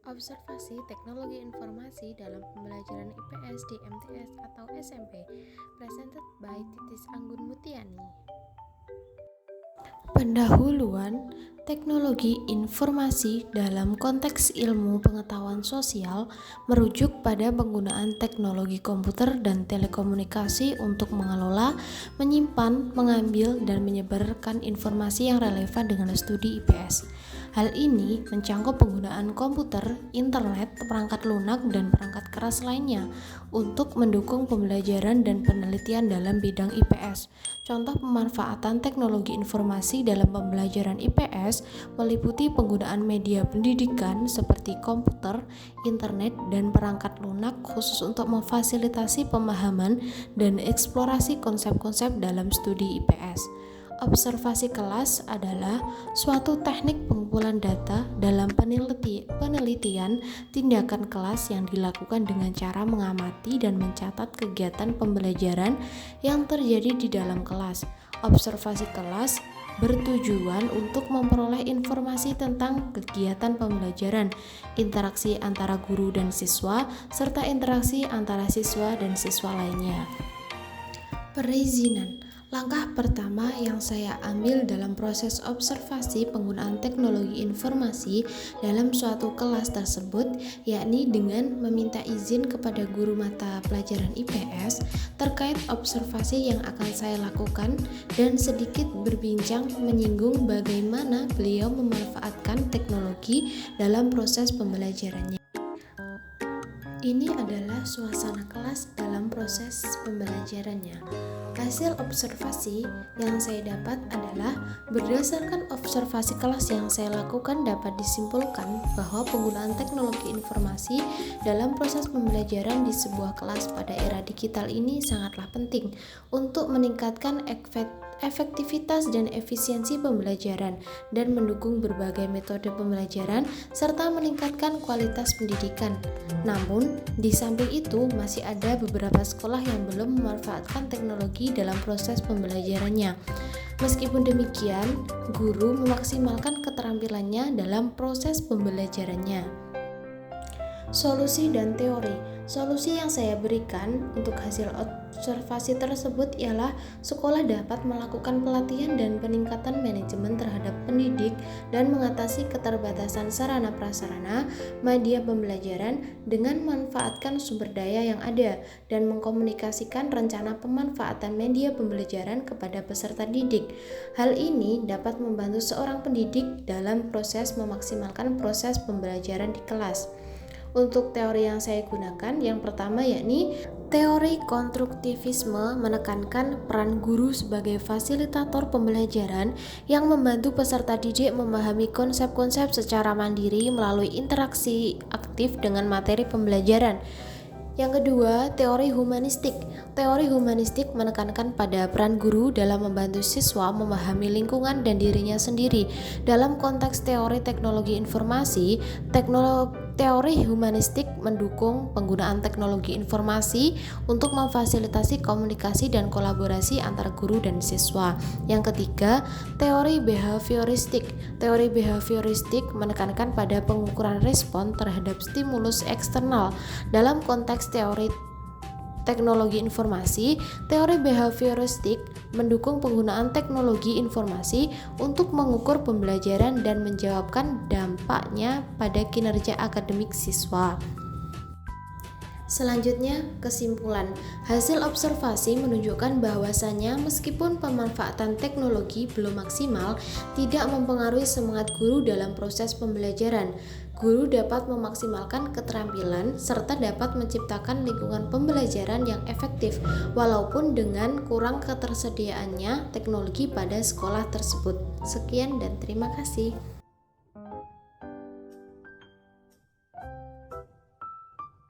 Observasi teknologi informasi dalam pembelajaran IPS di MTS atau SMP, presented by Titis Anggun Mutiani. Pendahuluan teknologi informasi dalam konteks ilmu pengetahuan sosial merujuk pada penggunaan teknologi komputer dan telekomunikasi untuk mengelola, menyimpan, mengambil, dan menyebarkan informasi yang relevan dengan studi IPS. Hal ini mencangkup penggunaan komputer, internet, perangkat lunak, dan perangkat keras lainnya untuk mendukung pembelajaran dan penelitian dalam bidang IPS. Contoh pemanfaatan teknologi informasi dalam pembelajaran IPS meliputi penggunaan media pendidikan seperti komputer, internet, dan perangkat lunak khusus untuk memfasilitasi pemahaman dan eksplorasi konsep-konsep dalam studi IPS. Observasi kelas adalah suatu teknik pengumpulan data dalam penelitian tindakan kelas yang dilakukan dengan cara mengamati dan mencatat kegiatan pembelajaran yang terjadi di dalam kelas. Observasi kelas bertujuan untuk memperoleh informasi tentang kegiatan pembelajaran, interaksi antara guru dan siswa, serta interaksi antara siswa dan siswa lainnya. Perizinan. Langkah pertama yang saya ambil dalam proses observasi penggunaan teknologi informasi dalam suatu kelas tersebut yakni dengan meminta izin kepada guru mata pelajaran IPS terkait observasi yang akan saya lakukan dan sedikit berbincang menyinggung bagaimana beliau memanfaatkan teknologi dalam proses pembelajarannya. Ini adalah suasana kelas dalam proses pembelajarannya. Hasil observasi yang saya dapat adalah berdasarkan observasi kelas yang saya lakukan dapat disimpulkan bahwa penggunaan teknologi informasi dalam proses pembelajaran di sebuah kelas pada era digital ini sangatlah penting untuk meningkatkan efektivitas dan efisiensi pembelajaran dan mendukung berbagai metode pembelajaran serta meningkatkan kualitas pendidikan. Namun, di samping itu masih ada beberapa sekolah yang belum memanfaatkan teknologi dalam proses pembelajarannya. Meskipun demikian, guru memaksimalkan keterampilannya dalam proses pembelajarannya. Solusi dan teori. Solusi yang saya berikan untuk hasil observasi tersebut ialah sekolah dapat melakukan pelatihan dan peningkatan manajemen terhadap pendidik dan mengatasi keterbatasan sarana prasarana media pembelajaran dengan memanfaatkan sumber daya yang ada dan mengkomunikasikan rencana pemanfaatan media pembelajaran kepada peserta didik. Hal ini dapat membantu seorang pendidik dalam proses memaksimalkan proses pembelajaran di kelas. Untuk teori yang saya gunakan, yang pertama yakni teori konstruktivisme menekankan peran guru sebagai fasilitator pembelajaran yang membantu peserta didik memahami konsep-konsep secara mandiri melalui interaksi aktif dengan materi pembelajaran. Yang kedua, teori humanistik. Teori humanistik menekankan pada peran guru dalam membantu siswa memahami lingkungan dan dirinya sendiri. Dalam konteks teori teknologi informasi, teori humanistik mendukung penggunaan teknologi informasi untuk memfasilitasi komunikasi dan kolaborasi antara guru dan siswa. Yang ketiga, teori behavioristik. Teori behavioristik menekankan pada pengukuran respon terhadap stimulus eksternal. Dalam konteks teori teknologi informasi, teori behavioristik mendukung penggunaan teknologi informasi untuk mengukur pembelajaran dan menjawabkan dampaknya pada kinerja akademik siswa. Selanjutnya, kesimpulan. Hasil observasi menunjukkan bahwasannya meskipun pemanfaatan teknologi belum maksimal, tidak mempengaruhi semangat guru dalam proses pembelajaran. Guru dapat memaksimalkan keterampilan serta dapat menciptakan lingkungan pembelajaran yang efektif, walaupun dengan kurang ketersediaannya teknologi pada sekolah tersebut. Sekian dan terima kasih.